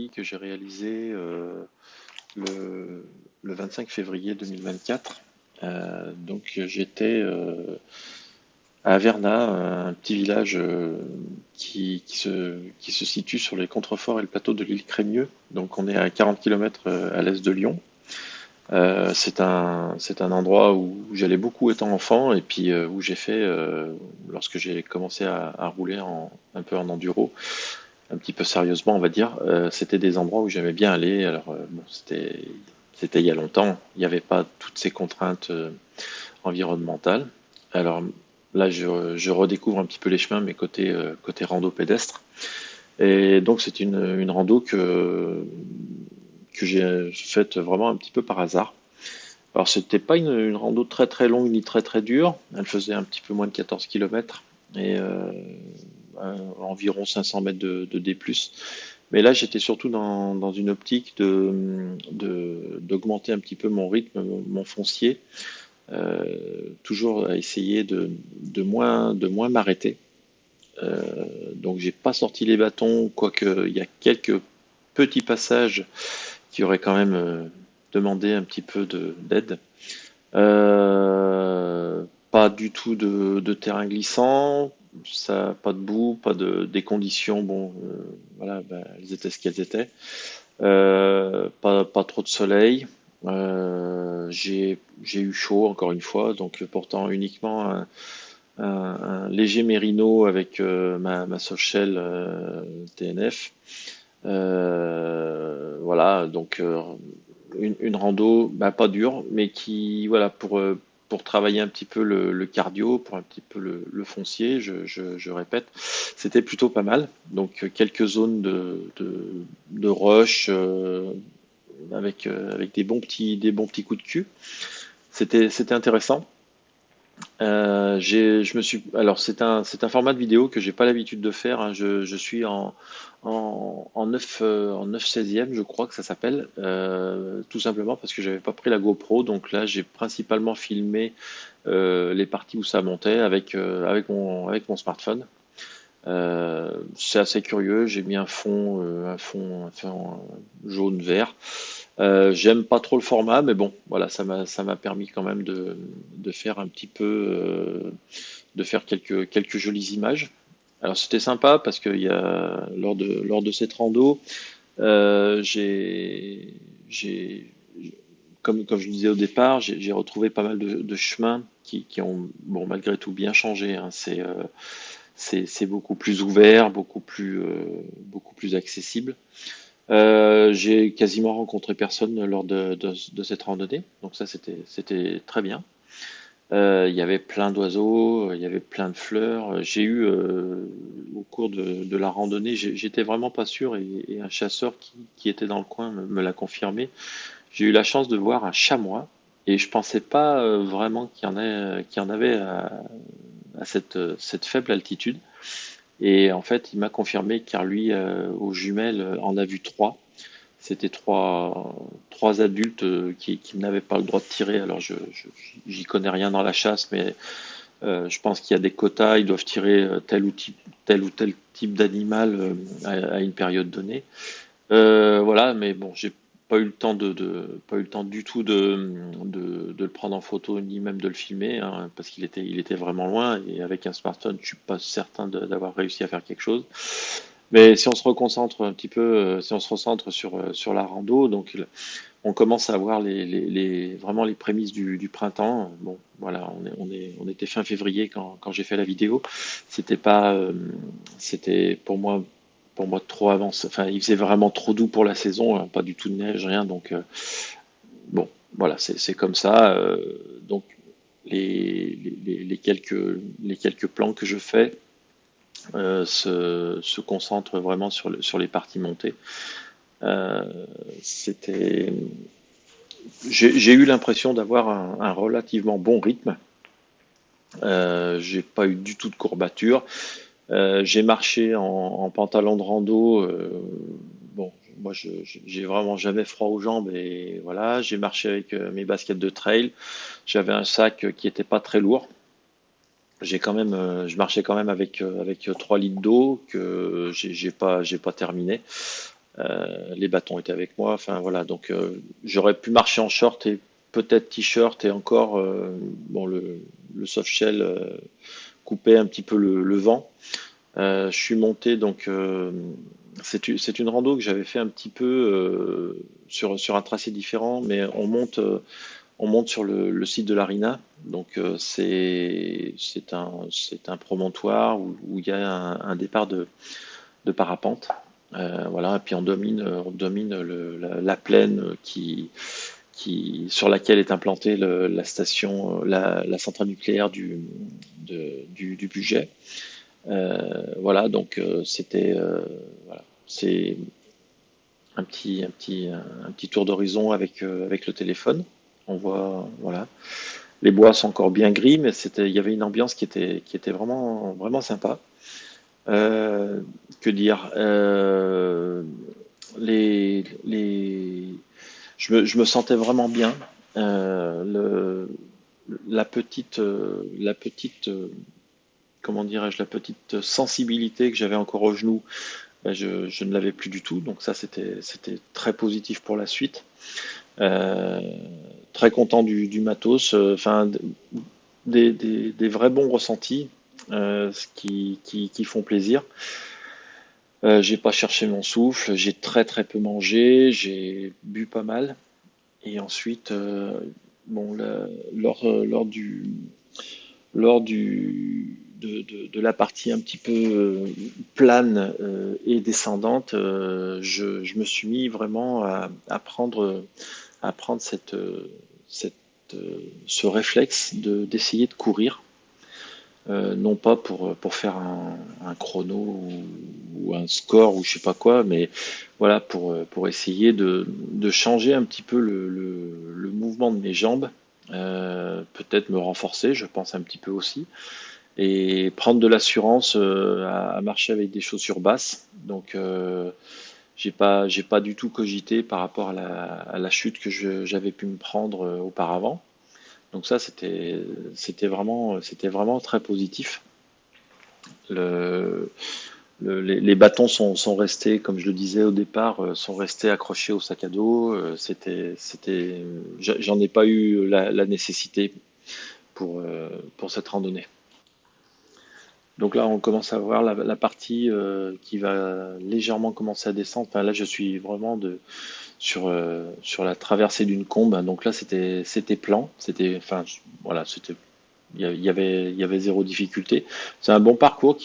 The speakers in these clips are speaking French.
que j'ai réalisé le, le 25 février 2024. Donc j'étais à Averna, un petit village qui se situe sur les contreforts et le plateau de l'île Crémieux. Donc on est à 40 km à l'est de Lyon. C'est un endroit où j'allais beaucoup étant enfant et puis où j'ai fait, lorsque j'ai commencé à rouler un peu en enduro, un petit peu sérieusement, on va dire. C'était des endroits où j'aimais bien aller. Alors, bon, c'était il y a longtemps. Il n'y avait pas toutes ces contraintes environnementales. Alors là, je redécouvre un petit peu les chemins, mais côté rando pédestre. Et donc, c'est une rando que j'ai faite vraiment un petit peu par hasard. Alors, c'était pas une rando très très longue ni très très dure. Elle faisait un petit peu moins de 14 km et environ 500 mètres de D+. Mais là, j'étais surtout dans une optique d'augmenter un petit peu mon rythme, mon foncier, toujours à essayer de moins m'arrêter. Donc, j'ai pas sorti les bâtons, quoique il y a quelques petits passages qui auraient quand même demandé un petit peu d'aide. Pas du tout de terrain glissant, ça, pas de boue, pas des conditions, bon, voilà, ben, elles étaient ce qu'elles étaient. Pas trop de soleil. J'ai eu chaud encore une fois, donc portant uniquement un léger mérino avec ma softshell TNF. Voilà, donc une rando, bah, pas dure, mais qui, voilà, pour travailler un petit peu le cardio, pour un petit peu le foncier, je répète, c'était plutôt pas mal. Donc quelques zones de rush avec des bons petits coups de cul. C'était intéressant. Alors c'est un format de vidéo que j'ai pas l'habitude de faire, hein. Je suis en 9/16e, je crois que ça s'appelle, tout simplement parce que j'avais pas pris la GoPro. Donc là, j'ai principalement filmé les parties où ça montait avec mon smartphone. C'est assez curieux. J'ai mis un fond jaune-vert. J'aime pas trop le format, mais bon, voilà, ça m'a permis quand même de faire un petit peu, de faire quelques jolies images. Alors c'était sympa parce que lors de cette rando, j'ai, comme je le disais au départ, j'ai retrouvé pas mal de chemins qui ont, bon, malgré tout bien changé, hein. C'est beaucoup plus ouvert, beaucoup plus accessible. J'ai quasiment rencontré personne lors de cette randonnée, donc ça c'était très bien. Il y avait plein d'oiseaux, il y avait plein de fleurs. J'ai eu, au cours de la randonnée, j'étais vraiment pas sûr, et un chasseur qui était dans le coin me l'a confirmé. J'ai eu la chance de voir un chamois et je pensais pas vraiment qu'il y en avait à cette faible altitude. Et en fait, il m'a confirmé, car lui, aux jumelles, en a vu trois. C'était trois adultes qui n'avaient pas le droit de tirer. Alors, j'y connais rien dans la chasse, mais je pense qu'il y a des quotas. Ils doivent tirer tel ou tel type d'animal à une période donnée. Voilà, mais bon, j'ai pas eu le temps du tout de le prendre en photo, ni même de le filmer, hein, parce qu'il était vraiment loin, et avec un smartphone, je suis pas certain d'avoir réussi à faire quelque chose. Mais si on se reconcentre un petit peu, si on se recentre sur la rando, donc on commence à voir vraiment les prémices du printemps. Bon, voilà, on était fin février quand j'ai fait la vidéo. C'était pas, c'était pour moi trop avancé. Enfin, il faisait vraiment trop doux pour la saison, hein, pas du tout de neige, rien. Donc, bon, voilà, c'est comme ça. Donc, les quelques plans que je fais se concentrent vraiment sur les parties montées. Euh, c'était, j'ai eu l'impression d'avoir un relativement bon rythme. J'ai pas eu du tout de courbature. J'ai marché en pantalon de rando. Bon, moi, j'ai vraiment jamais froid aux jambes, et voilà. J'ai marché avec mes baskets de trail. J'avais un sac qui était pas très lourd. Je marchais quand même avec 3 litres d'eau que j'ai pas terminé. Les bâtons étaient avec moi. Enfin voilà, donc j'aurais pu marcher en short et peut-être t-shirt et encore bon le soft shell coupait un petit peu le vent. Je suis monté donc c'est une rando que j'avais fait un petit peu sur un tracé différent, mais on monte sur le site de l'Arina. Donc c'est un promontoire où il y a un départ de parapente. Voilà, et puis on domine la plaine sur laquelle est implantée la station, la centrale nucléaire du budget. Voilà, donc voilà, c'est un petit tour d'horizon avec le téléphone. On voit, voilà, les bois sont encore bien gris, mais il y avait une ambiance qui était vraiment, vraiment sympa. Euh, que dire les... Je me sentais vraiment bien. La petite, comment dirais-je, la petite sensibilité que j'avais encore au genou, ben, je ne l'avais plus du tout. Donc ça, c'était très positif pour la suite. Euh, Très content du matos. Enfin, des vrais bons ressentis qui font plaisir. J'ai pas cherché mon souffle, j'ai très peu mangé, j'ai bu pas mal. Et ensuite, bon, de la partie un petit peu plane et descendante, je me suis mis vraiment à prendre cette, ce réflexe d'essayer de courir. Non pas pour faire un chrono ou un score ou je sais pas quoi, mais voilà, pour essayer de changer un petit peu le mouvement de mes jambes, peut-être me renforcer, je pense un petit peu aussi, et prendre de l'assurance à marcher avec des chaussures basses. Donc, j'ai pas du tout cogité par rapport à la chute que j'avais pu me prendre auparavant. Donc ça, c'était vraiment très positif. Le, les bâtons sont restés, comme je le disais au départ, sont restés accrochés au sac à dos. J'en ai pas eu la nécessité pour cette randonnée. Donc là, on commence à voir la partie qui va légèrement commencer à descendre. Enfin, là, je suis vraiment sur la traversée d'une combe. Donc là, c'était plan. Enfin, voilà, il y avait zéro difficulté. C'est un bon parcours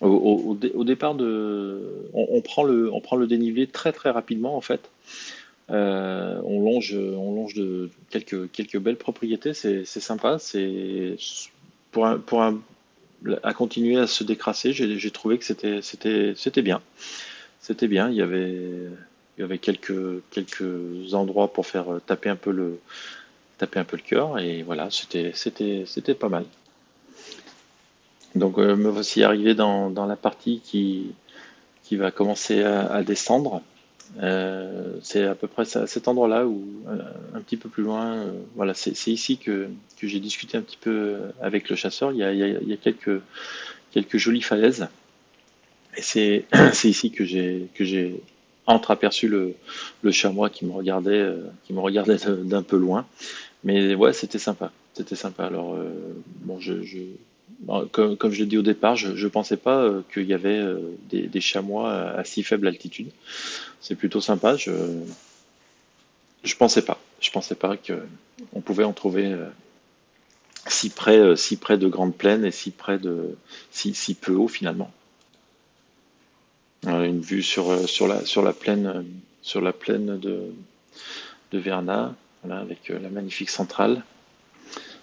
au départ on prend le dénivelé très rapidement en fait. On longe de quelques belles propriétés. C'est sympa. Pour à continuer à se décrasser. J'ai trouvé que c'était bien. C'était bien. Il y avait quelques endroits pour faire taper un peu le cœur et voilà, c'était pas mal. Donc me voici arrivé dans la partie qui va commencer à descendre. C'est à peu près à cet endroit-là ou un petit peu plus loin. Voilà, c'est ici que j'ai discuté un petit peu avec le chasseur. Il y a quelques jolies falaises et c'est ici que j'ai entreaperçu le chamois qui me regardait d'un peu loin. Mais ouais, c'était sympa. C'était sympa. Alors, bon, bon, comme je l'ai dit au départ, je pensais pas qu'il y avait des chamois à si faible altitude. C'est plutôt sympa. Je pensais pas. Je pensais pas que on pouvait en trouver si près de grandes plaines et si peu haut finalement. Une vue sur la plaine de Verna, voilà, avec la magnifique centrale.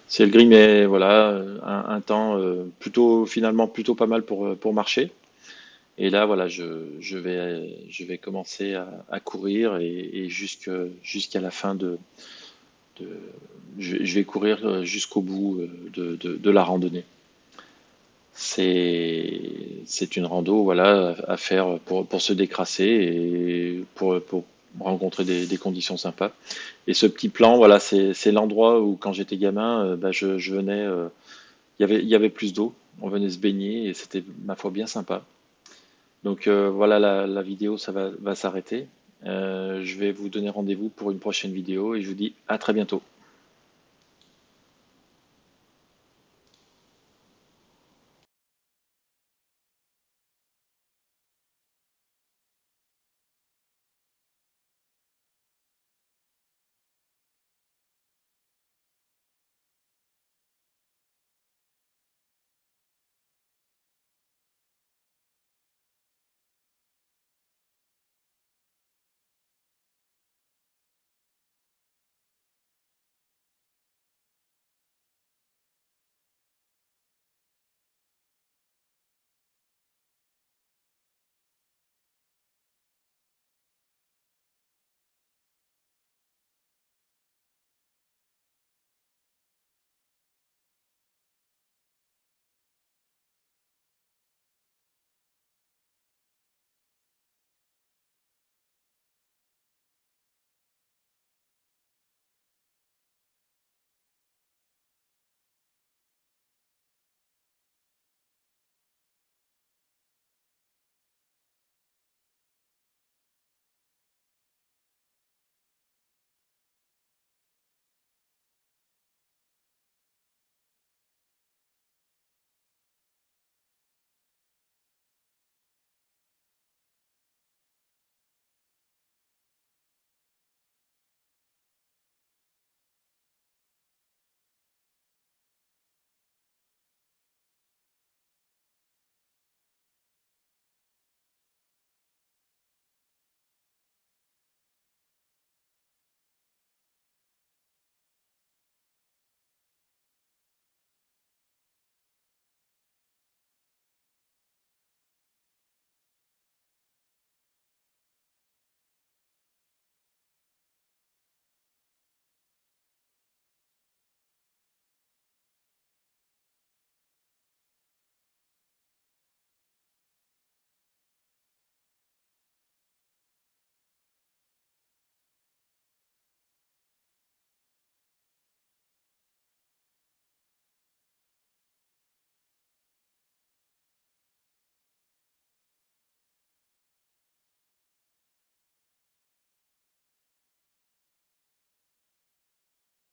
C'est le gris, mais voilà, un temps finalement plutôt pas mal pour marcher. Et là, voilà, je vais commencer à courir et jusqu'à la fin de je vais courir jusqu'au bout de la randonnée. C'est une rando, voilà, à faire pour se décrasser et pour rencontrer des conditions sympas. Et ce petit plan, voilà, c'est l'endroit où quand j'étais gamin, bah, je venais, il y avait plus d'eau, on venait se baigner et c'était ma foi bien sympa. Donc voilà, la vidéo, va s'arrêter. Je vais vous donner rendez-vous pour une prochaine vidéo et je vous dis à très bientôt.